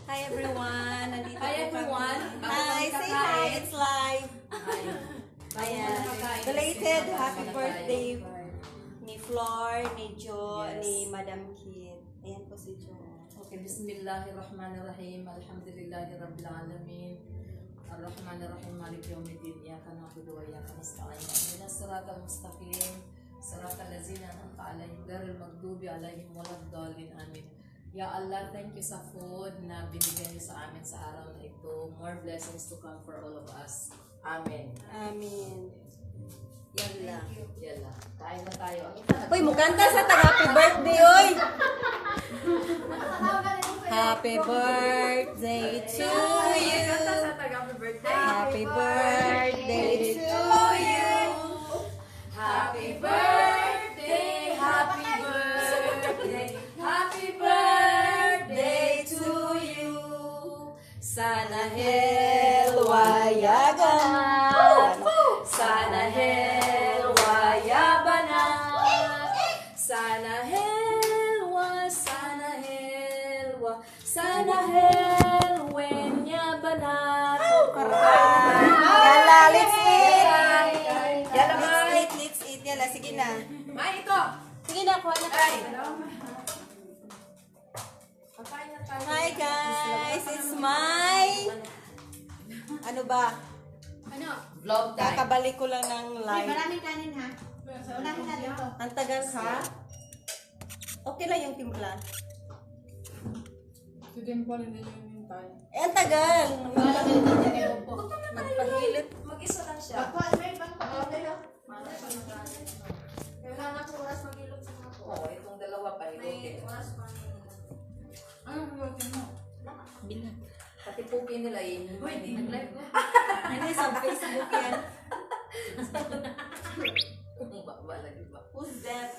Hi everyone! Nandito Hi po everyone! kami. Hi! Say hi! It's live! Ayan. Belated happy birthday ni Flor, ni Jo, Yes. ni Madam Kid. Ayan po si Jo. Okay, Bismillahirrahmanirrahim. Alhamdulillahi Rabbil Alamin. Ar-Rahmanirrahim. Malik Yawmiddin. Iyaka na'budu wa iyaka nasta'in. Ihdinas siratal mustaqim. Siratal ladzina an'amta 'alaihim ghairil maghdubi 'alaihim waladdallin. Amin. Ya Allah, thank you sa food na binigyan niyo sa amin sa araw na ito. More blessings to come for all of us. Amen. Amin. Yan lang. Yala, kain na tayo. Uy, mukanta sa taga-happy birthday, oy! Happy birthday to you! Happy birthday to you! Happy birthday, happy birthday, happy birthday to you. Sana Helwayagan! sana helwayabana. Sana helwa, sana helwenya bana. Yala, let's eat! Yala, let's eat. Yala, sige na. May ito. Sige na, kuha na tayo. Pakain na tayo. Hi guys, it's my... Ano ba? Ano? Vlog time. Kakabalik ko lang ng May live. maraming kanin ha. So, unahin na dito. Ang tagal ha? Okay lang yung timpla. Eh, ang tagal. Magpahilit. Mag-isa lang siya. Ako, may ibang pagkakala. Wala na po oras mag-ilog sa mga po. Oo, itong dalawa pa. May oras pa. Bilang. Pati puki nila yun. Hindi nag-live na. Hindi, sa Facebook yan. Ba lagi ba? Who's that?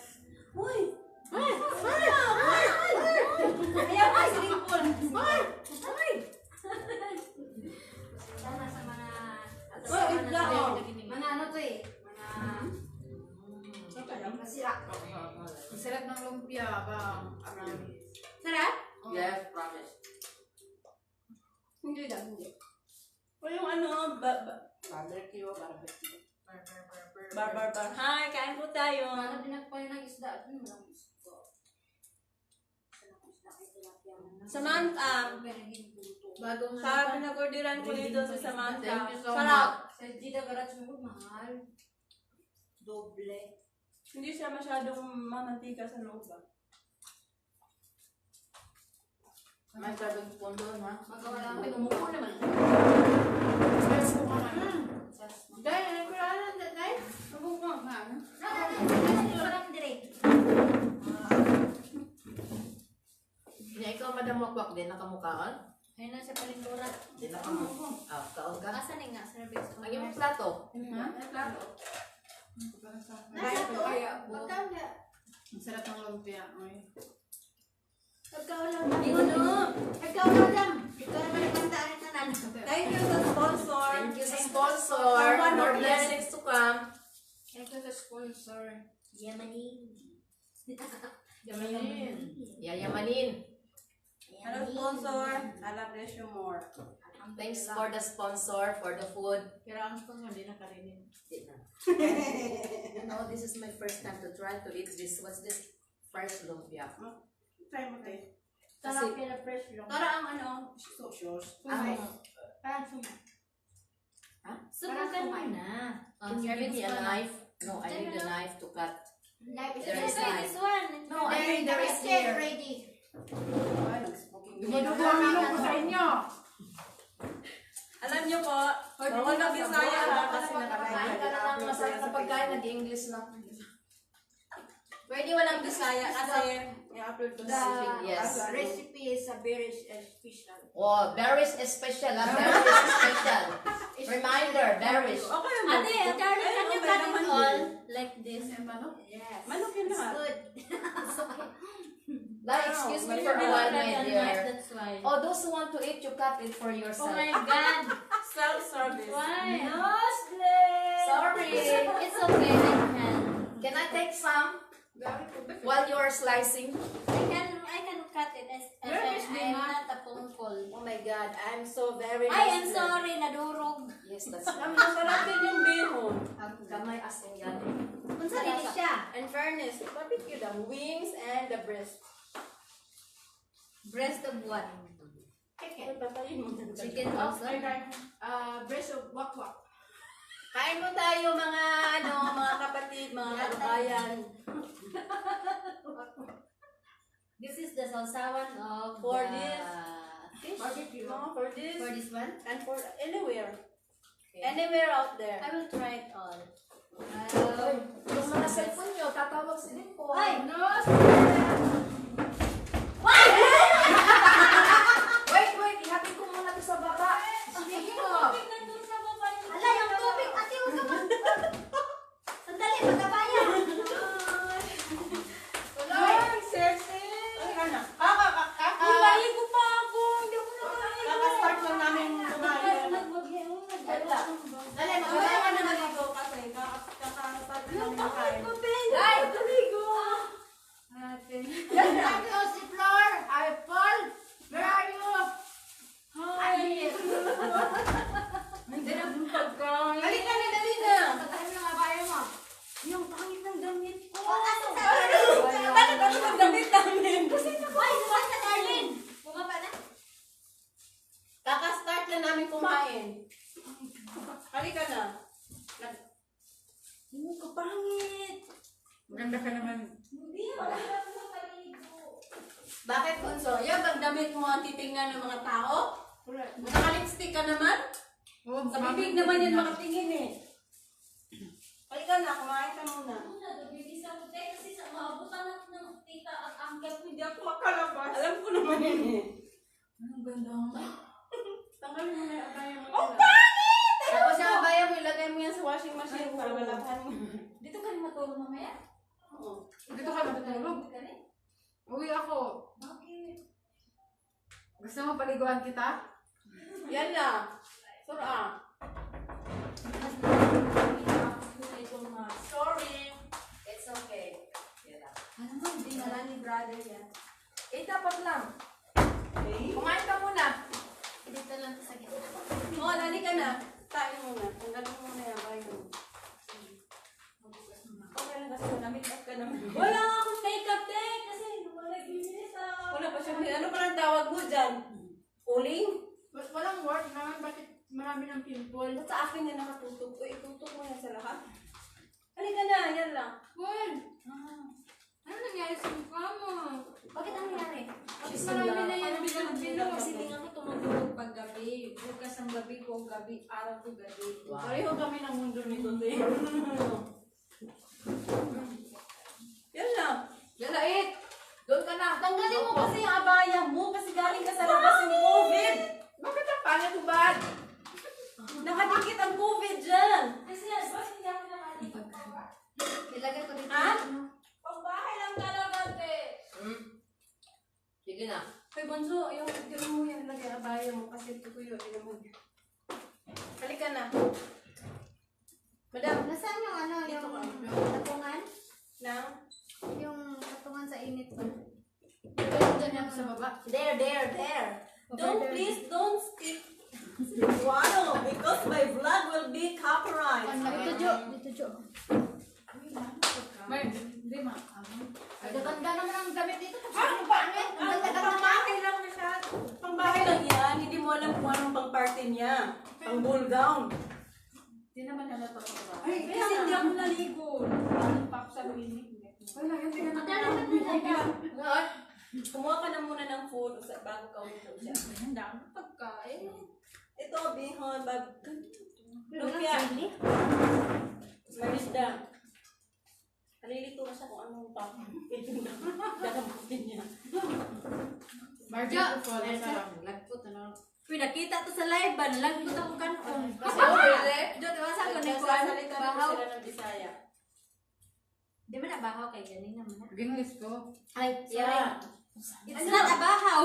Uy! Kaya pa, silipon. Sana sa mga... Mga ano to eh. Mga... Masira. Ang sarap ng lumpia ba? Sarap? Yes, promise. Hindi lang, hindi. O yung ano, Barbecue, barbecue. bar. Hi, kain po tayo. Ano dinagpay ng isda? Ano lang isda? Samantha. Bagong Sa pinag-orderan ko dito sa Samantha. Thank you so Sarap. Sa Gida Garage mo, mahal. Doble. Hindi siya masyadong mamantika sa loob ba? May sabing spoon doon, ha? Magawa lang kami, umupo naman. Dahil, ano ko lang, dahil? Umupo nga. Parang direct. Ikaw, Madam Wakwak din, nakamukaan? Ayun na sa palingkuran. Hindi nakamukaan. Ah, kaon ka? Asan nga? Service. Ang iyong plato. Ha? Nasa to? Pagkaon na. Ang sarap ng lumpia. Ay. Pagkaon lang. Pagkaon lang. Ikaw naman yung pantarin na nan. Thank you sa sponsor. Thank you sa sponsor. More blessings to come. Thank you sa sponsor. Yamanin. Yamanin. Yayamanin. Hello sponsor. Allah bless you more. Thanks for the sponsor, for the food. Pero ang sponsor, hindi nakarinin. Di na. No, this is my first time to try to eat this. What's this? Fresh lumpia. Try mo tayo. Sarap kaya fresh lang. Para ang ano, Sauce. Parang sumay. Subukan mo na. Can you give me a knife? No, I need a knife to cut. Life is There is ready. knife. This one. No, I mean there is here. Ready. Inudumin ko sa inyo. alam niyo po, bawal na Bisaya ha kasi Kain nakalagay. ka na ng masarap na pagkain, nag-English na. Pwede walang Bisaya kasi i-upload ko sa The Yes. recipe is a very special. Oh, berries is special, ah. Berries is special. Reminder, berries. Okay naman. Ate, Charlie, can you cut it all like this? Yes. Manok yun It's lahat. good. Like, excuse me for a while, my dear. That's why. Oh, those who want to eat, you cut it for Oh yourself. my God. Self-service. Why? Sorry. It's okay. I can. Can I take some? While you are slicing. I can cut it as I'm not a phone call. I'm so very Ay, I'm restless. sorry, nadurog. Yes, that's Ang right. masarap din yung bihon. Kamay asin yan. Kung saan din siya? In fairness, barbecue the wings and the breast. Breast of what? Ay, patayin mo. Chicken Oh, also? breast of wak-wak. Kain mo tayo mga kapatid, mga kababayan. This is the sausawan of For the this. fish. Barbecue. No, for this For this one? and for anywhere. Okay. Anywhere out there. I will try it all. Yung mga cellphone nyo, tatawag si Dimpo. Ay! No, Wait, ihatid ko muna to sa baba. sige mo. Ala, yung tubig! Ate, huwag ka mag... Sandali, magkabayan! Ay, sexy! Ay, na. Maligo pa ako! Hindi ako nakakain. Kaka-start lang namin kumain. Dali, magkakain ka na naligo kasi kaka-start na namin kumain. Ay, maligo! Ate. Hello, si Flor. Hi, Paul. Where are you? Hi! Hindi na yung pagkain. Halika na, dali na. Pagkain mo nga bayan mo. Yung pangit ng damit ko. Bakit ako magdamit namin? Ay, sumas na Darlene! Bumaba na. Kaka-start na namin kumain. Halika na. Hindi ko pangit. Maganda ka naman. Hindi, wala na ako maligo. Bakit, Bunso? Yan bang damit mo ang titingnan ng mga tao? Wala. Naka-lipstick ka naman? Sa bibig naman yan makatingin eh. Halika na, kumain ka muna. Ano na, nabibis ako tayo kasi sa maabutan ako ng tita at angkat ko. Hindi ako makalabas. Alam ko naman yun eh. Ang ganda mo. Tanggalin mo na yung abaya mo. Oh, pangit! Tapos yung abaya mo, ilagay mo yan sa washing machine para malabahan mo. Dito ka rin matulog mamaya? Oo. Dito ka matutulog. Dito ka rin? Uwi ako. Bakit? Gusto mo paliguan kita? Yan na. Sura. Sorry. It's okay. Alam mo, hindi na lang ni brother yan. Dapat lang. Okay. Kumain ka muna. Dito lang sa gitna. Oo, lali ka na. Kain muna. Tanggalin mo muna yung abaya mo. Okay lang kasi namit up ka naman. Wala nga akong makeup day kasi wala bibilis ako. Wala pa siya. Ano pa lang tawag mo dyan? Uling? Walang word naman. Bakit marami ng pimple? Ba't sa akin yan nakatutok? Uy, itutok mo yan sa lahat. Halika na, yan lang. Paul! Ano nangyari sa mukha mo? Bakit ang nangyari? Bakit marami na yan ang bilog-bilog? Kasi hindi nga ako tumutulog pag gabi. Bukas ang gabi ko, gabi, araw ko gabi. Pareho kami ng mundo nito, Tay. Yan lang. Lalait! Doon ka na. Tanggalin mo kasi yung abaya mo kasi galing ka sa labas ng COVID. Bakit ang pangit ubad? Nakadikit ang COVID dyan. Kasi yan, bakit hindi ako nakaligo? Ilagay ko dito. Ha? Pagbahay lang talaga, te. Sige na. Hoy, Bonzo, yung tiro mo yan lagay abaya mo kasi ito ko yun. Mo. Halika na. Madam, Nasaan yung ano, Dito yung ka. patungan? lang. Yung patungan sa init ko. Diyan yan sa baba. There. Don't, please don't skip. Wow, because my vlog will be copyright. Dito, Jo. Dito, Jo. Mer, hindi ma. Ang ganda naman ang damit dito. Ang pangit! Ang ganda Pangbahay lang masyado. Pangbahay lang yan. Hindi mo alam kung anong pang-party niya. Pang ball gown. Hindi naman halata sa baba. Ay, kasi hindi ako naligo. Ano pa ako sa binig? Wala, hindi ka Ang dami naman nila. Ngayon, kumuha ka na muna ng food bago ka ulit siya. Ang dami pagkain. Ito, bihon, bag... Walang Lumpia. sili. Marisda. Nalilito na siya kung anong pa. Ito na. Dalamutin niya. Barbecue po. Lagpot ano. Uy, nakita to sa live ba? Nalagpot ako kanon. Kasi Jo, diba sa ko ni nagsasalita na bahaw? sila ng Bisaya. Di ba na bahaw kay galing naman? Ginlis ko. Ay, Sarah. It's not a bahaw.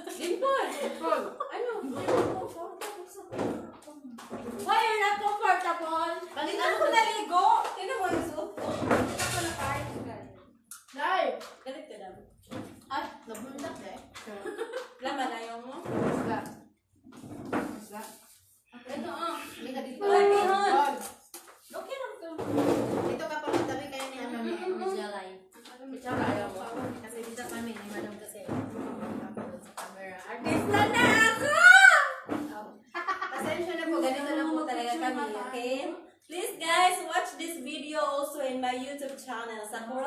Dimple. Paul. Ano? Why you're not comfortable? Kanina ako naligo. Tingnan mo yung suot ko. Ako na party ka. Dai. Galit ka daw. Ay, nabundak eh. Laman ayaw mo? Wala.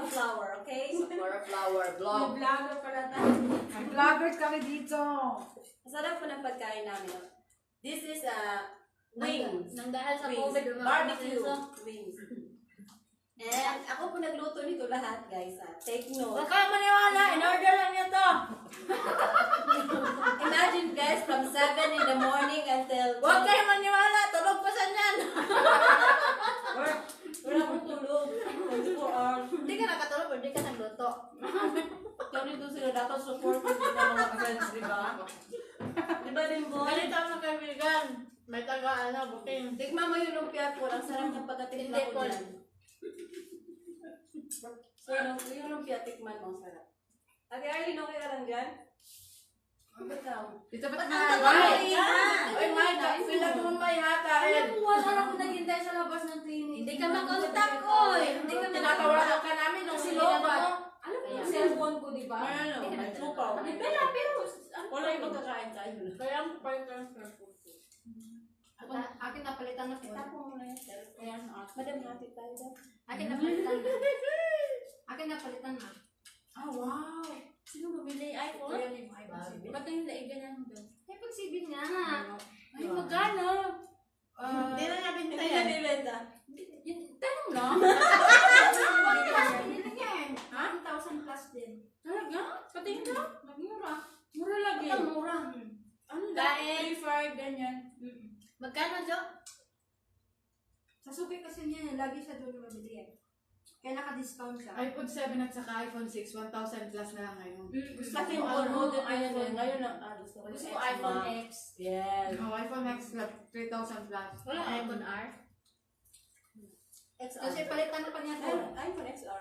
Sakura flower, okay? Sakura flower vlog. Vlogger pala tayo. May vloggers kami dito. Masarap po ng pagkain namin. This is wings. Nang dahil sa Wings. COVID, Barbecue wings. And ako po nagluto nito lahat, guys. Take note. Huwag kayo maniwala, in-order lang niya to. Imagine, guys, from 7 in the morning until... Huwag kayo maniwala, tulog pa sa niyan. Wala akong tulog. 24 hours. Hindi ka nakatulog, hindi ka nagluto. Kaya nito sila dapat support yung mga friends, di ba? Di ba din, boy? Ganito ang kaibigan. May taga booking. Tikman mo yung lumpia po. Ang sarap ng pagkatimpla Hindi ko po. dyan. So, yung lumpia, tikman mo. Ang sarap. Ate Arlene, okay ka lang dyan? Ano daw? Dito ba Ang tayo? tagal! Ay, may feel ako may hatahin. Wala ako naghintay sa labas ng clinic. Hindi ka makontak ko. Hindi ka Tinatawagan ka namin nung silobat. Alam mo yung cellphone ko, di ba? Ano? May tupaw. Pero, Wala yung magkakain tayo. kaya ang pa-transfer ko. Akin napalitan na kita. Tapo mo na yun. Kaya na Madam, hati tayo dyan. Akin napalitan na. Akin napalitan na. Ah, wow! Sino bumili iPhone? Kaya yung iPhone. Ba't yung laigan niya doon? Ay, pagsibin nga. Ay, magkano? Hindi na niya Hindi na bintayan. nilenta. Tanong lang. Hindi na yan. Ha? 1,000 plus din. Talaga? Patingin ka? Nagmura. Mura lagi. Ito mura. Ano Dahil- 3-5, ganyan. Magkano, Jo? Sa suki kasi niya, lagi siya doon mabili eh. Kaya naka-discount siya. iPhone 7 at saka iPhone 6, 1,000 plus na lang ngayon. Gusto ko yung all model ngayon. Ngayon lang. Gusto ko Gusto yung ko iPhone X. Yes. Oh, iPhone X lang, 3,000 plus. Wala iPhone R. XR. Kasi palitan pa niya to. iPhone XR.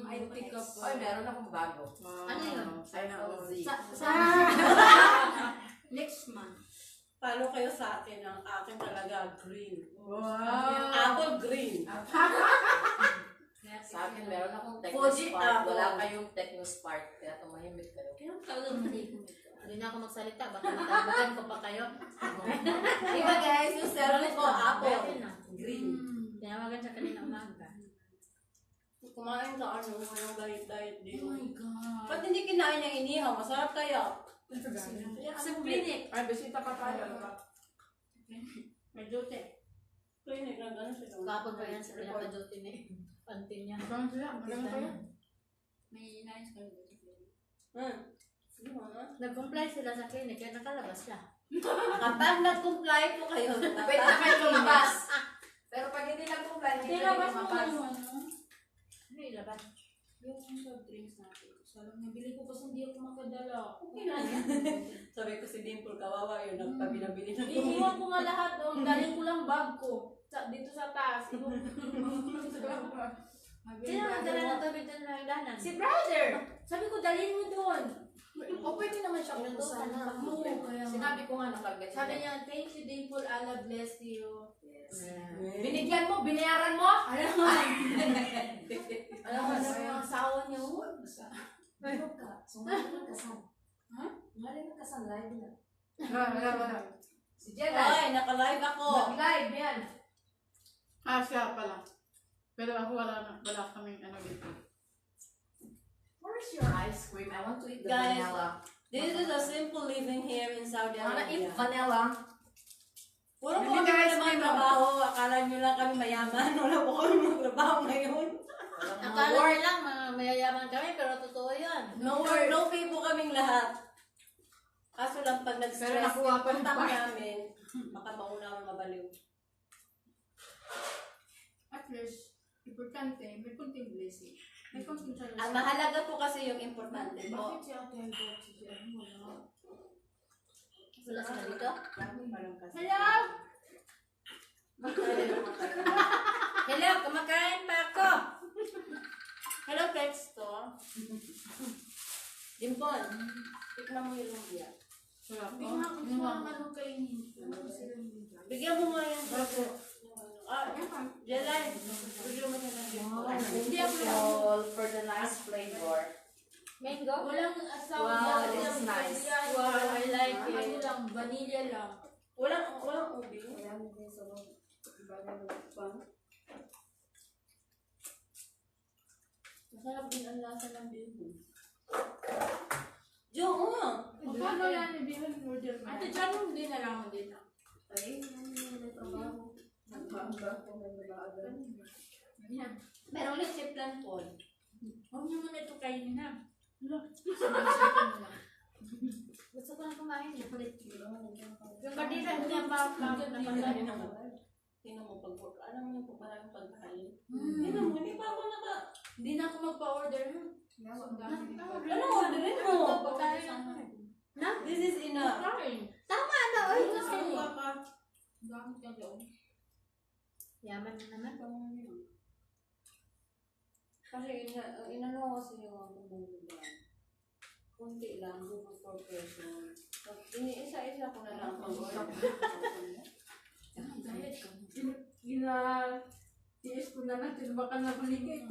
iPhone pick X. up. Ay, meron akong bago. Wow. Ano yun? Sana all. Sa Next month. Follow kayo sa akin. Ang akin talaga green. Wow! Apple green. Sa akin, meron akong Fuji Technospark. Apple. Wala kayong Technospark. Kaya tumahimik kayo. Kaya talagang mali ko nito. Hindi na ako magsalita. Baka matabagan ko pa kayo. Diba guys, yung cellphone ko, Apple. Meron na. Green. Tinawagan siya kanina umaga. Kumain ka anong diet din. Oh my God. Ba't hindi kinain yung inihaw? Masarap kaya. Sa clinic. Ay, bisita pa tayo. May duty. Clinic lang gano'n siya. Kapag pa yan sa pinaka-duty ni auntie niya. Saan sila? Magaling kayo? May nais kayo doon. Sige mo na. Nag-comply sila sa clinic kaya nakalabas siya. Kapag nag-comply po kayo, Pwede na kayo lumabas. Pero pag hindi nag-comply, hindi kayo Tinabas mo lumabas. yung ano? Ano ilabas? Yung soft drinks natin. Salang nabili ko kasi hindi ako makadala. okay na yan. Sabi ko si Dimple, kawawa yun, nagpabinabili na Iniwan ko nga lahat doon. Daling ko lang bag ko. Dito sa taas. Sino ang dala ng tubig doon na hagdanan? Si brother! Sabi ko, dalhin mo doon. O pwede naman siya Inutusan utusan. na. Oo, kaya nga. Sinabi ko nga nakalagay. Sabi niya, thank you, Dimple. Allah bless you. Binigyan mo, binayaran mo. Alam mo, Alam mo, sa mga asawa niya, Meron ka. So, ngayon kasal. Ha? Ngayon kasal, live na. wala. Si Jenna. Ay, naka-live ako. Mag-live yan. Ah, siya pala. Pero ako wala kaming ano dito. Where's your ice cream? I want to eat the Guys, vanilla. This is a simple living here in Saudi I wanna eat Arabia. vanilla. Puro po Hindi kami guys, naman ano? trabaho. Akala nyo lang kami mayaman. Wala po kami magtrabaho ngayon. Walang mga Akala work. nilang mayayaman kami pero totoo yan. No work, no pay po kaming lahat. Kaso lang pag Pero nag-stress, nakuha pa punta ng ko pa. namin, baka mauna ako mabaliw. At least, importante, may konting blessing. May konting salasal. Ang mahalaga po kasi yung importante po. Bakit si Ate Albert si Jen? Wala. Wala sila dito? Hello! Hello, kumakain pa ako. Hello, text to. Dimpon, tignan mo yung lumpia. Sarap. Bigyan ako Yung sa mga- ano kainin. Ano sila yung Bigyan mo nga yan. Jelay. Bigyan mo na ng dimpon. Hindi ako All for the nice flavor. Mango? walang asawa. Wow, walang this is nice. yan. Wow, I like it. Ano lang, vanilla lang. Walang ubi. Masarap din ang lasa ng bihon. Jo, Paano yan ibigay mo order mo? Ate, dyan mo din na lang mo dito. Ay, may trabaho. Nagbaga ko, may nag-aaga. Yan. Meron ulit si Planpon. Huwag niyo muna ito kainin na. Gusto ko na kumain. Nakulit. Yung kadila niya pa Tingnan mo, alam mo yung parang pagkain. Hmm. Tingnan mo, hindi pa ako Hindi na ako magpa-order na. Ano orderin mo? Na? This is enough. Kain. Tama na, oy. Saan ka? Gamit ka doon. Yaman na naman. Kasi inano ko kasi yung ano mo ba? Kunti lang, Google for person. Isa-isa ko na lang pag-order. Tiis ko na natin, baka nakuligid.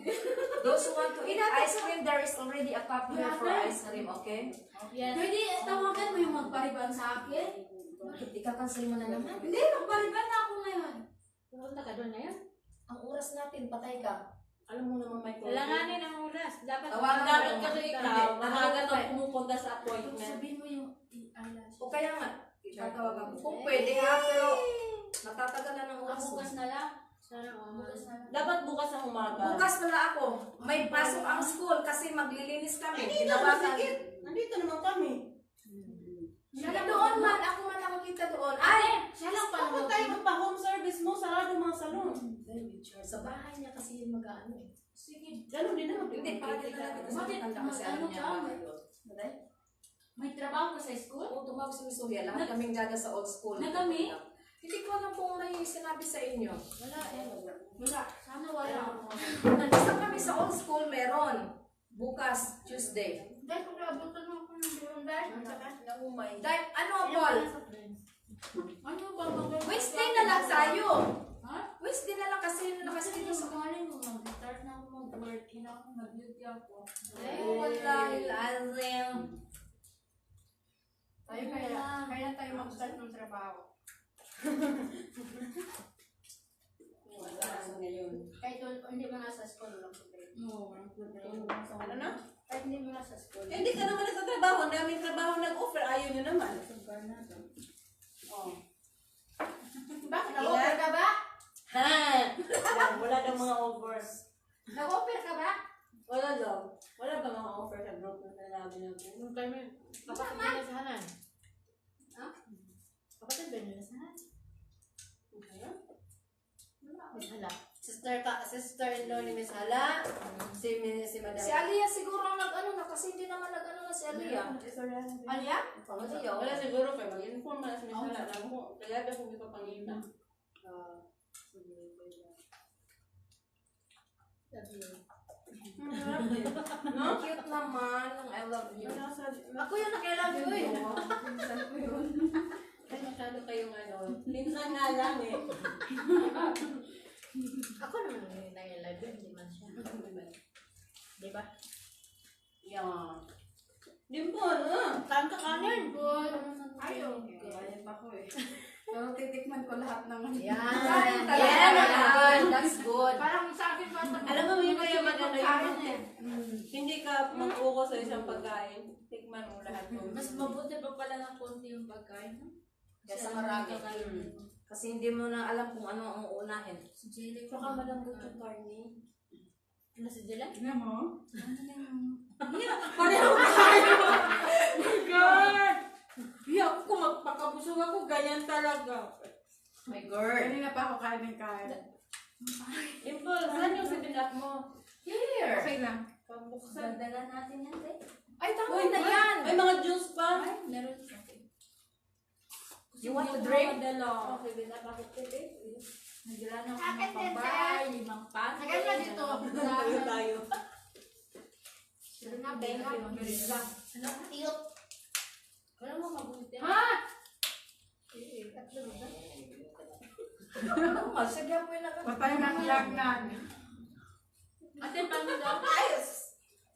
Those who want to eat ice cream, there is already a cup here for ice cream, okay? Yes. Pwede, tawagan mo yung magpariban sa akin. Bakit ika-cancel mo na naman? Hindi, magpariban na ako ngayon. Pupunta ka doon na yan. Ang oras natin, patay ka. Alam mo naman may Langanin ang oras. Dapat Tawagan Dapat mo. kasi ikaw, nakagat ang pumupunta sa appointment. Sabihin mo yung eyelash. O kaya nga, tatawagan ko. Kung pwede ha, pero matatagalan ng oras. Bukas na lang. Sana Bukas na lang. Dapat bukas ang umaga. Bukas wala ako. May pasok ang school kasi maglilinis kami. Dito, Tinawagan. nandito naman kami. Siya doon man, ako man nakakita doon. Ay! Siya lang pala. Bakit tayo magpa-home service mo? Sarado mga salon. Sa bahay niya kasi yung mag-ano eh. Sige. Ganun din naman. Hindi, para din na natin sa Bakit? matanda kasi Ano ano niya. ka? Maday? May trabaho ka sa school? Oo, tumawag si Miss Sophia. Lahat kaming gaga sa old school. Na kami? Hindi ko alam kung may sinabi sa inyo. Wala eh. Wala. Sana wala. Nandito kami sa old school, meron. Bukas, Tuesday. Dahil kung naabutan mo ako ng bilang dahil. Dahil, ano, Paul? Ano ba maganda? Wednesday na lang tayo. Ha? Wednesday na lang kasi Kasi nakasin yung sa... sakaling mo, mag-start na ako mag-work. Hindi ako mag-duty ako. Ay, wala. Lazim. Tayo kaya tayo mag-start ng trabaho. Wala ngayon. Kahit hindi mo nasa school, walang problema. Oo, walang problema. Ano na? Kahit hindi mo nasa school. Eh, hindi ka naman nagtatrabaho. Ang daming trabaho nag-offer. Ayaw nyo naman. Oh. Bakit? Nag-offer ka ba? Ha! Yan, wala daw mga offers. Nag-offer ka ba? Wala daw. Wala ba mga offer sa group na sinabi natin? Yung kami, kapatid ba niya sa hanan? Ha? Kapatid ba niya sa hanan? Miss Hala. Sister-in-law ni Miss Hala. Si Madam. Si Aliyah siguro ang nag-ano na kasi hindi naman nag-ano na si Aliyah. Alia? Aliyah, Wala siguro kayo. Mag-inform na si Miss Hala. Kaya daw kung ipapangita. No? Cute naman. Ang I love you. Ako yung nakialam mo eh. Kasi masyado kayong ano. Minsan nga lang eh. Ako naman yung nangyalag yun, hindi man siya. Di ba? Yeah. Dimple, Saan ka kanin? Good. Ayaw. Kaya pa ko eh. Pero titikman ko lahat ng Yan. Yeah, Yan. That's good. Parang sa akin pa. Alam mo yun kaya maganda Pagkain yun. Hindi ka mag-focus sa isang pagkain. Tikman mo lahat mo. Mas mabuti pa pala ng konti yung pagkain. No? Kesa marami. Kasi hindi mo na alam kung ano ang uunahin. Si Jelly. Saka malambot yung karne. Ano si Jela? Tingnan mo. Pareho tayo! God! Hiyak ko magpakabusog ako, ganyan talaga. My girl. Kanina pa ako kain. Dimple, saan yung sibinat mo? Here. Okay lang. Pambuksan. Dala natin yan, te. Ay, tama na yan. May mga juice pa. Ay, meron sa akin. You want to drink? Dala. Okay, bin na bakit te? Nagdala na ako Akin ng din, pambay, 5 pan. Sagay na dito. Tayo tayo. Sila na, benga, mag-merenda. Ano? Tiyok. Wala mo mabuti. Ha? Ano nga? Sige po yung Patay ng lagnan. Ate, paano daw?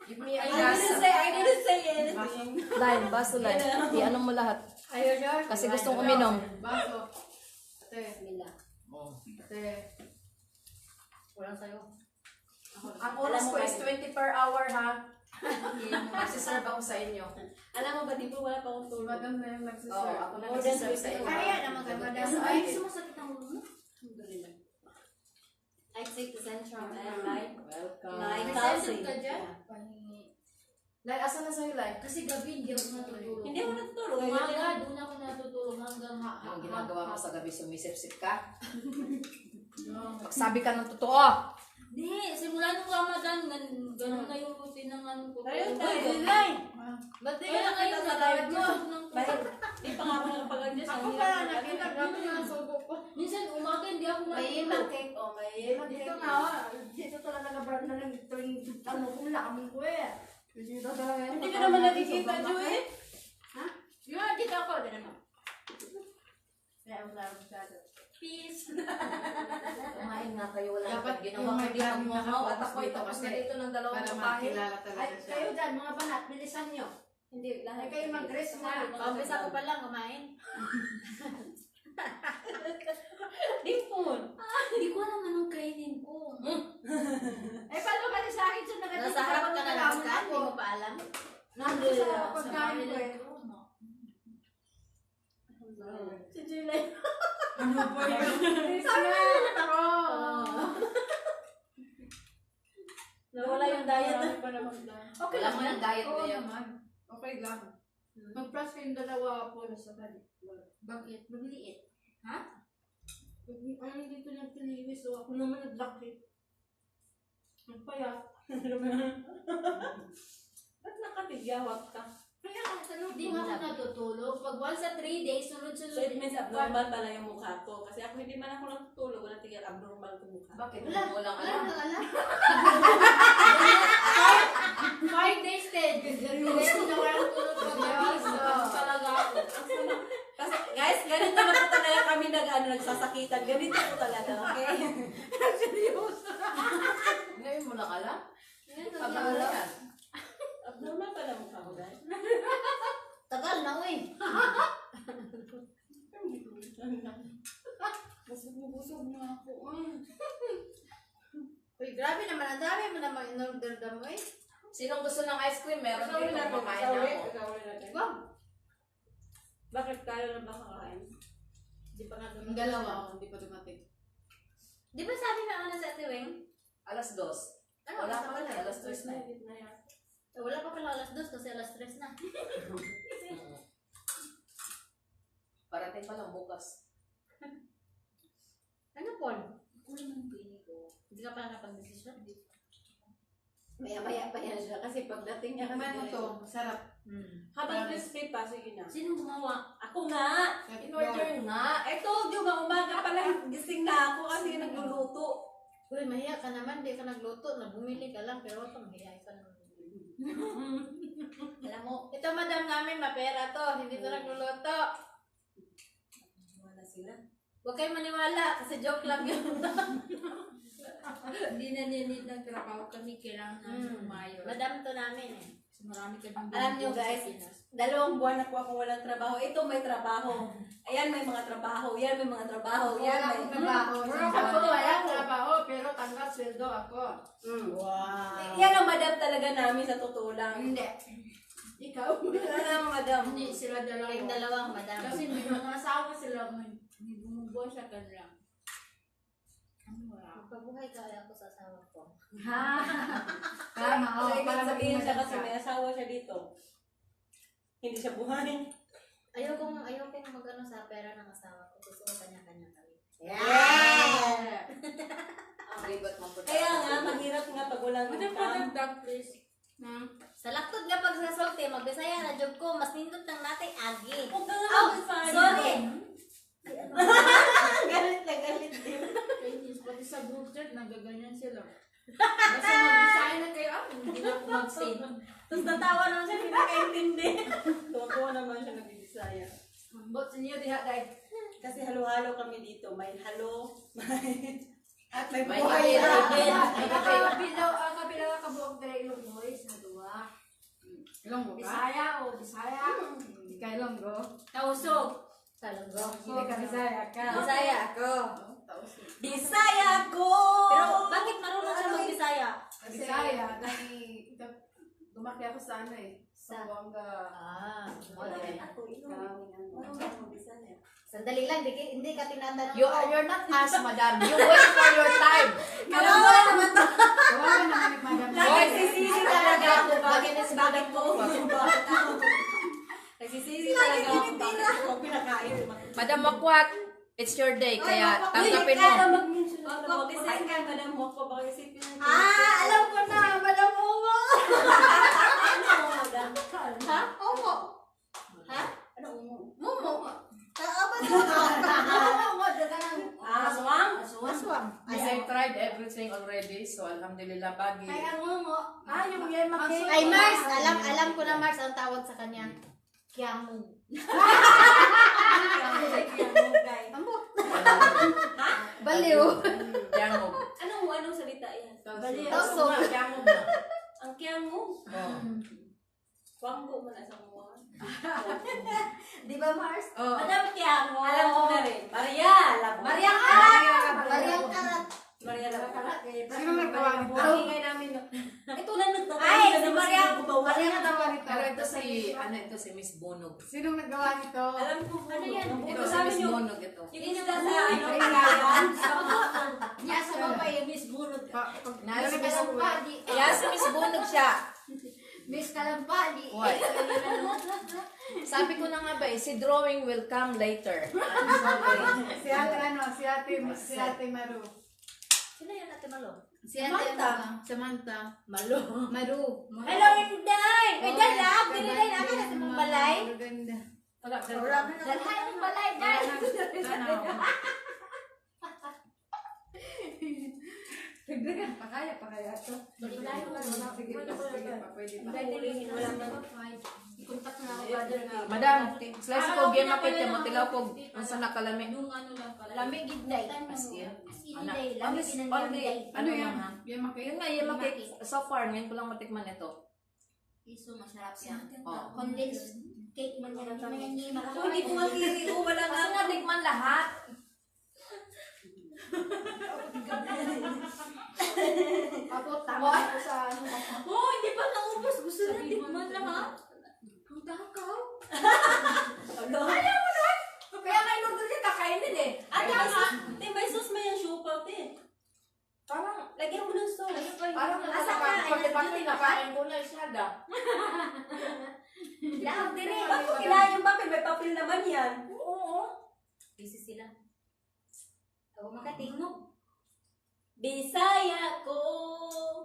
Give me a I glass. didn't say anything. Lime, baso lime. I-ano mo lahat. Ayaw siya. Kasi gustong uminom. Baso. Ate. Mila. Ate. Walang sayo. Ang oras ko is 20 per hour ha. Magsiserve ako sa inyo. Alam mo ba, di ba wala pa akong Si tulog? Madam na yung Oo, nagsiserve. ako na More than nagsiserve sa 20 inyo. Kaya naman ka, madam. Sa Ay, akin. sumasakit ang ulo mo. Alhamdulillah. I take the Centrum and like Welcome. Like Present calcium. ka dyan? Yeah. Pahingi. Like, asan na sa'yo, like? Kasi gabi, hindi ako natutulog. Hindi ako natutulog. Umaga, doon ako natutulog hanggang Ang ginagawa mo sa gabi, sumisip-sip ka? Magsabi ka ng totoo. Hindi, simula nung Ramadan, ganun na yung routine ng ano ko. Ayun Uy, tayo. July! Ba't di Kaya ka ngayon, nakita sa live nag-live mo? ng Bakit? Di pa nga ako nakapag-adjust. Ako Ang pala hirap nakita, talaga. grabe yung sugo ko. Minsan, umaga, hindi ako May natutulog. yellow cake. Oh, may yellow cake. Dito nga, dito talaga nag-brand na lang ito yung ano kung lakam ko eh. Dito talaga yung Hindi ka naman nakikita, Joey. Ha? Yung nakikita ko, din naman. Kaya ang sarap masyado. Peace. Kumain nga kayo, wala Dapat akong ginawa yung may kundi daming magmamaw at nakapos ako'y dito tapos kasi na dito ng dalawang Para babae. makilala Ay, talaga siya. kayo dyan, mga banat, bilisan nyo. Hindi, lahat. Ay, kayo mag-rest na. Paumpisa ko pa lang kumain. Dipon. Hindi ko alam anong kainin ko. Eh, paano ka sa akin sa nagating? Nasa harap ka na lang sa hindi mo pa alam. Nandun sa pagkain ko eh. Si July. Ano po yun? Ako! Nawala yung diet. Okay Wala mo ng diet Oo na yun. naman. Okay lang. Mag-plus kayong dalawa po sa balik. Bakit? Magliit. Ha? Ano dito ng tiliwis o ako naman naglaki. Nagpayat. Ba't nakatigyawat ka? Kaya nga, tanong Hindi nga ako natutulog. Pag once sa 3 days, So sunod-sunod. it means abnormal pala yung mukha ko. Kasi ako hindi man ako natutulog. Wala tigil abnormal ko mukha. Bakit? Wala, Wala lang wala alam. nang alam. 5 days, Ted. Hindi ko na walang tulog pag days. Talaga ako. Kasi guys, ganito naman po talaga kami nagsasakitan. Ganito po talaga, okay? Ngayon mo lang alam? Ngayon, Abang na yan. Abnormal pala mukha ko, guys. Tagal na, uy. Busog na ako. Uy, grabe naman. Ang dami mo naman in-order mo eh. Sinong gusto ng ice cream? Meron Kasawin dito, natin. kumakain na ako. Kasawin natin. Wow. Bakit tayo na ba kakain? Hindi pa nga Yung dalawa ako, hindi pa dumating. Di ba sabi na ano sa Ate Weng? Alas 2. Ano, Wala oras pa na pala, pala? alas 2 na. Wala pa pala alas 2 kasi alas 3 na. Parating pa lang bukas. Ano, Paul? Ako naman pili ko. Hindi ka pala nakapag-desisyon. Maya-maya pa yan siya. Kasi pagdating niya kasi Kumain mo to, masarap. habang crispy pa, sige na. Sino gumawa? Ako nga! In-order nga. I told you nga, umaga pa lang gising na ako kasi nagluluto. Uy, mahiya ka naman. Di ka nagluto. Bumili ka lang. Pero ito, mahiya ka naman. Alam mo, ito madam namin, mapera to. Hindi to nagluluto. Wala sila. Huwag kayo maniwala kasi joke lang yun. Hindi na ninid ng trabaho kami. Kailangan namin umayo. Madam to namin eh. Kasi marami ka ng Alam niyo, guys, 2 buwan na po ako walang trabaho. Ito may trabaho. Ayan may mga trabaho. Yan may mga trabaho. Yan may... trabaho. Ako, wala trabaho, pero tanggap sweldo ako. Wow. Yan ang madam talaga namin sa totoo lang. Hindi. Ikaw? Wala na madam. Hindi sila dalawa. Kayong dalawang madam. Kasi may mga asawa sila, may bumubuhay sa kanila. Ano wala? Magpabuhay ka ako sa asawa ko. Tama, Kasi oh, para sabihin maging siya kasi madam ka. may asawa siya dito. Hindi siya buhay. Ayokong mag-ano sa pera ng asawa ko. Gusto ko kanya-kanya kami. Yeah! Libat mo po. Kaya nga, mahirap nga pag walang income. please? Sa laktod nga pag sa solte, magbisaya na job ko, mas nindot ng natay agi. Huwag ka nga Oh, mag-fire. sorry! Galit na galit din. Chinese, pati sa group chat, nagaganyan sila. Basta mag-design na kayo, hindi na ako mag-save. Tapos natawa naman siya, hindi nakaintindi. Tuwa naman siya nag-desire. But sa inyo, diha dahil. Kasi halo-halo kami dito. May halo, may... At may May buhay. Kabilang kabuok dahil ilong voice na duwa. Ilonggo ka? Bisaya o Bisaya. Hindi ka Ilonggo? Tausog. Talaga. Hindi ka Bisaya ka. Bisaya ako. Taos. Bisaya ako! Pero bakit marunong siya mag-Bisaya? Bisaya. Gumaki ako sa ano eh. Sa Sa- Buanga. Ako, Sandali lang, hindi ka tinatanong. You're not asked, madam. You wait for your time. Kawawa naman to. Kawawa naman ni Madam. Nagsisisi talaga ako. Bakit po? Nagsisisi talaga ako. Bakit ako pinakain? Madam Makwat, it's your day, kaya tanggapin mo. mag-mention na ako. Design ka, madam mo ko. Baka isipin na. Alam ko na. Madam Ungo. Ano, madam? Ha? Ungo. Ha? Ano, umo? Mumu. Aswang? Aswang. Yes, I tried everything already, so alhamdulillah, bagi. Ay, ang Ungo. Yung yan, maki. Ay, Mars, alam ko na Mars ang tawag sa kanya. Kiamog. Ambot. Baliw. Yangog. Anong salita yan? Tauso. Yangog na. Ang kiyango. Oh. Wanggo mo na sa mga. Di ba, Mars? Oh. Madam Kiango. Alam ko na rin. Maria. Maria Karat. Mariang karat. Maria Karat. Sino naggawa nito? Ang ingay namin. Ito na nagtatawa. Ay, si Maria. Maria naggawa nito. Pero ito si Miss Bonog. Sino naggawa nito? Alam ko. Ano yan? Ito si Miss Bonog ito. Yung isda sa ano, kailangan. Niya sa babae, Miss Bunod. Nasa Miss Kalampadi. Kaya si Miss Bonog siya. Miss Kalampadi. Why? Sabi ko na nga ba, si drawing will come later. Si Ate Maru. Sino yan, Ate Malo? Si Ate Samantha. Malo. Maru. Hello, Inday! May dalab! Dinilay namin natin mong balay. Maganda. Dalhay mong balay, Day! Dagdagan pa kaya ito. Sige pa, pwede pa. Contact na ako, brother na. Madam, slice ko, game ako ito, matilaw ko, kung saan nakalami. Yung ano lang pala. Lamig gidday. As in. Anak. Lamig gidday. Ano yan? Yan Yun nga, yung makik. So far, ngayon ko lang matikman ito. Iso, masarap siya. Oh. Condensed cake man yan. Hindi Ako, hindi ko makiri. Wala nga. Kasi natikman lahat. Ako, tama ako sa ano. Oh, hindi pa naubos. Gusto na tikman lahat. Ang takaw. Kaya nga yung doon kita kainin eh. Ate, may sus may yung siupaw, te. Parang, Lagyan mo ng sauce. parang Asa ka? pati nakain ko na isyada. Lahat din eh. Ba't ko kinain yung papel? May papel naman yan. Oo. Busy sila. Ako makatingnog. Bisaya ko.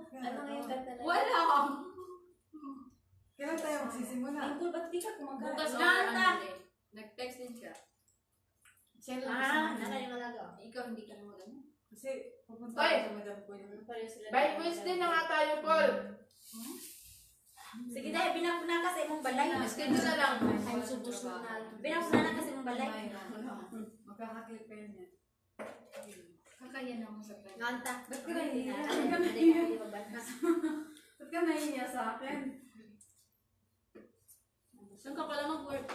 Ano nga yung kanta na? Wala. Kailan tayo magsisimula? Angkol, ba't di ka kumakain? Bukas Ano na ata? ano eh. Nag-text din siya. Siya lang Naka yung malaga. Ikaw hindi ka naman ano. Kasi pupunta Ay! ako sa Madam Poy. By Wednesday na nga tayo, Paul. Sige dahil, binapuna ka sa imong balay. Schedule na lang. Ay, subos na. Binapuna na ka sa imong balay. Magkakaklik kayo niya. Kakaya naman sa friend. Nganta. Ba't ka nahihiya? Ba't ka nahihiya sa akin? Saan ka pala mag-work?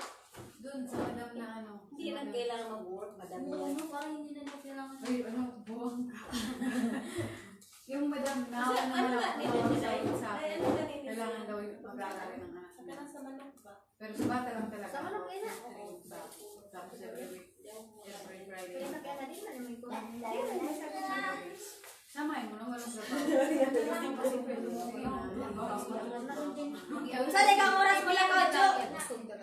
Doon sa Madam na ano. Hindi lang kailangan mag-work, madam Oo, yan. ano, parang hindi na kailangan. Ay, ano, buwang ka. Yung Madam na Ano naman nga, ako nilidesign? sa Ay, akin. ano nga nilidesign? Kailangan daw yung pag-aaral ng anak Sa niya. parang sa manok ba? Pero sa bata lang talaga. Sa manok yun na. Tapos every week. Every Friday. Kaya na kaya na din, malamig ko. Samahin mo lang walang trabaho. Sa likang oras mo lang, Ojo.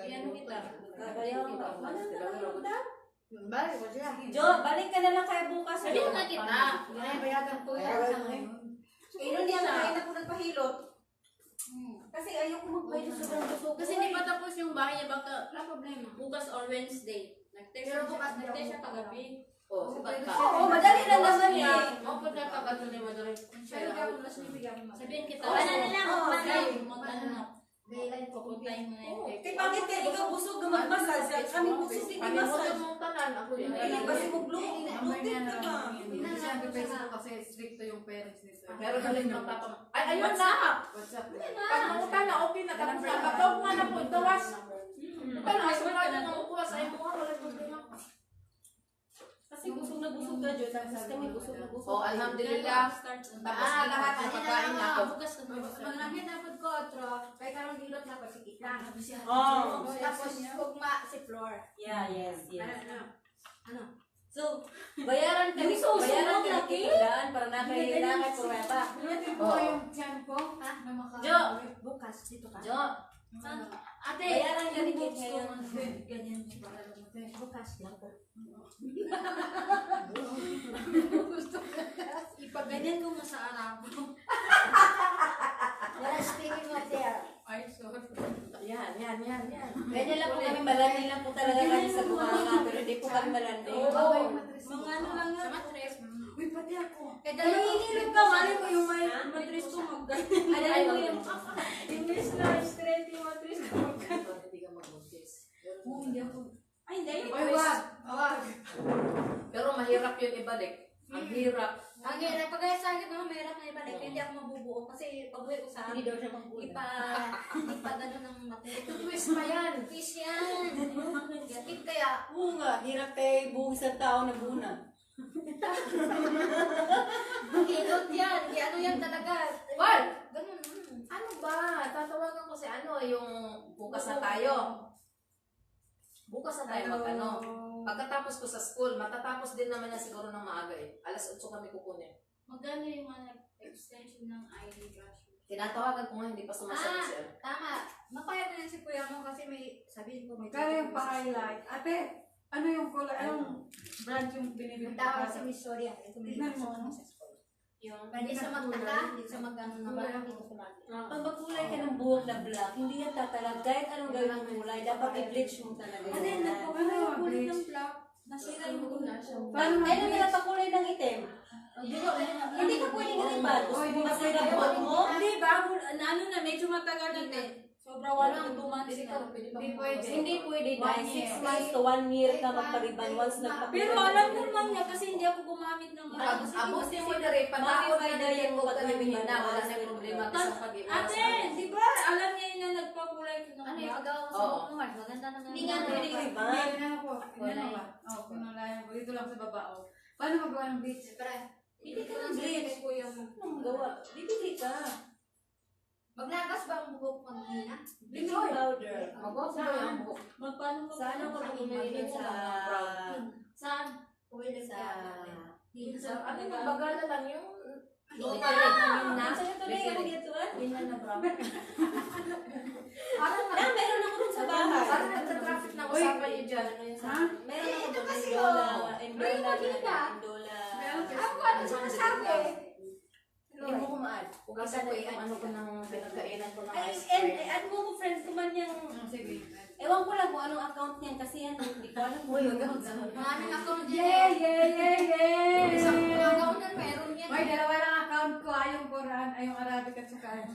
Ano kita? Gagayaw ko. Ano na? Balik ko siya. Jo, balik ka na lang kayo bukas. Sabi na kita. Ay, bayagan ko yan. Hindi ako kain ako nagpahilot. Kasi ayoko magpahilot sobrang gusto ko. Kasi hindi pa tapos yung bahay niya. Baka, wala problema. Bukas or Wednesday. Nag-text Pero bukas siya. Nag-text siya kagabi. Oh, sibat ka. Oo, madali lang naman eh. Ako na kagato ni Madre. Sabihin kita. Wala na lang, Oo, mag-live. Mag-ano na. Pupuntahin mo na yung text. Kaya bakit kayo ikaw busog na mag-massage? Kami busog din Kami mo mag-massage. mong tanan. Ako yun. Hindi kasi mag-blue. Mamay niya na Blue lang. ka. Hindi siya Facebook kasi stricto yung parents nito. Pero galing ng papa mo. Ay, ayun na. WhatsApp. Pag nangutan na, okay na. Tapos nakatawag nga na po. Tawas. Ito na, isa na na nangukuha sa imo. Wala problema. busog ka, Diyos. Tapos kami busog na busog. Oh, alhamdulillah. Tapos lahat ng pagkain na ako. Bukas ka Manamit na po ko, otro. Kaya karong dilot na ko, sige lang. Oh. Tapos, hugma si Flor. Yeah, yes, yes. Ano? So, bayaran kami kikilaan para nakailangan pruweba. po yung tiyan ko. Ha? Na maka- Jo! Bukas, dito ka. Jo! Ate, Bayaran ka ni yung Kit boobs ko, ngayon. ganyan para lumaki. Bukas lang po. Ipaganyan ko nga sa Arabo. Well, speaking of there, Ay, sorry. Yan. Ganyan lang po kami, malandi lang po talaga kami sa bunganga, pero hindi po kami malandi. mga ano lang nga. Sa matres. Uy, pati ako. Kaya Dahil hinilip ka, mali ko yung may matris ko mag-ganyan. Ay, mo yung English na, straight yung matris ko mag-ganyan. Hindi ka magbuntis. Oo, hindi ako. Ay, hindi. Ay, wag. Wag. Pero mahirap yun ibalik. Ang hirap. Ang hirap. Pagkaya sa akin, mahirap na ibalik. Hindi ako mabubuo. Kasi pag-uwi ko sa hindi daw siya magbuna. ipa-gano ng matris. Twist pa yan. Fish yan. Skip kaya. Oo nga, hirap kay buong isang tao na buna. Hilot yan. Di ano yan talaga. What? Ganun. Ano ba? Tatawagan ko si yung bukas na tayo. Bukas na tayo mag-ano. Pagkatapos ko sa school, matatapos din naman na siguro ng maaga eh. 8:00 kami kukunin. Magkano yung extension ng ID brush? Tinatawagan ko nga, hindi pa sumasagot siya. Tama. Mapayag na yan si Kuya mo kasi may sabihin ko may Kaya yung pa-highlight. Ate, ano yung kulay? Anong brand yung binibili Yung ko? tawag si Miss Soria. Ito may Tignan mo. yung pwede sa magtaka, hindi sa magkano na ba? Hindi ko kumagi. Pag magkulay ka ng buhok na black, hindi yan tatalag. Kahit anong gawin ng kulay, dapat i-bleach mo talaga. Ano yan. yun? Nagpakulay yung kulay ng black. Nasira yung kulay. Paano Ay, nung nagpakulay ng itim. Hindi ka pwedeng ilipat. Oh, hindi ka Masira pwede. buhok mo. Hindi, bago, ano na, medyo matagal na din. Sobra walang 2 months Hindi na. ka, pwede ba Hindi kung pwede. gusto? Hindi pwede dahil 1 year. 6 months to 1 year ka magpariban once nagpakulay. Pero alam mo naman niya kasi hindi ako gumamit ng Abusin mo na rin, pataon na rin yung huwag ka namin na, wala na problema sa pag-iwas. Ate, di ba alam niya yun na nagpakulay ko ng Ano yung black? pagawa ko sa Oo. buhok mo, Mars? Maganda naman. Hindi nga pwede iliban. Ano po? Ano ba? Oh, pinulayan ko. Dito lang sa baba. Oh. Paano magawa ng beach? Siyempre, Hindi ka lang ng bleach. kay Kuya mo. Anong gawa? Bibili ka. Maglagas ba ang buhok mo nila? Bleaching powder. Magwag mo yung buhok. Magpaano ka? Sana ko bumili sa... Saan? Pwede Sa... Sa, ano yung bagala lang yung... Hindi ka Sa ito na yung gituan. Ganyan na brown. Meron ako dun sa bahay. Parang nagsa-traffic na usapan niyo dyan. Ano yung Ha? Meron ako dun. kasi Indola. May Manila. Indola. Ako, ano sinasabi? Hindi mo kumaan. Hugasan ko yung ano ko ng pinagkainan ko ng Ay, ice and cream. add mo ko friends ko man yung... Sige. Ewan ko lang kung anong account niyan kasi yan, hindi ko alam kung yung account. Maraming account Yay! dyan. Yay! Yay! Yay! Isang account na meron yan. May dalawa lang account ko. Ay, yung Quran, ay, yung Arabic at saka yung...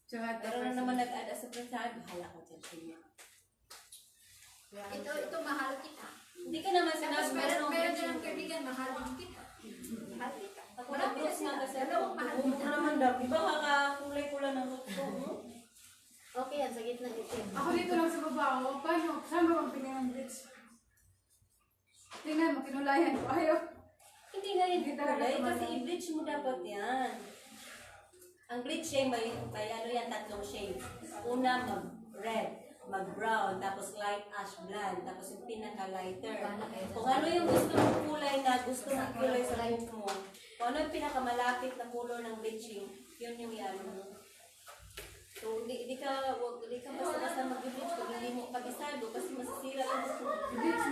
Tsaka Pero na naman nag-add sa friends sa akin, bahala ko dyan sa inyo. Ito mahal kita. Hindi ka naman Tapos sinabi meron meron din ang kaibigan, mahal din kita. Mahal kita. Ako Wala na close nga kasi Dalawang mahal ako kita. naman daw. Iba kakakulay ko lang ng gusto mo. Okay yan, sa gitna itim. Ako dito lang sa baba. Oh. Paano? Saan ba bang pinang bleach? Tingnan mo, kinulayan ko. Ayaw. Hindi nga yun Hindi talaga kulay naman. kasi i-bleach mo dapat yan. Ang bleach shade may ano yan, tatlong shade. Una mag-red, mag-brown, tapos light ash blonde, tapos yung pinaka-lighter. Kung ano yung gusto mong kulay na gusto mong kulay sa buhok mo, kung ano yung pinakamalapit na color ng bleaching, yun yung yan mo. So, di ka basta-basta mag-bleach pag hindi mo kabisado kasi masisira ang gusto mo. Bleach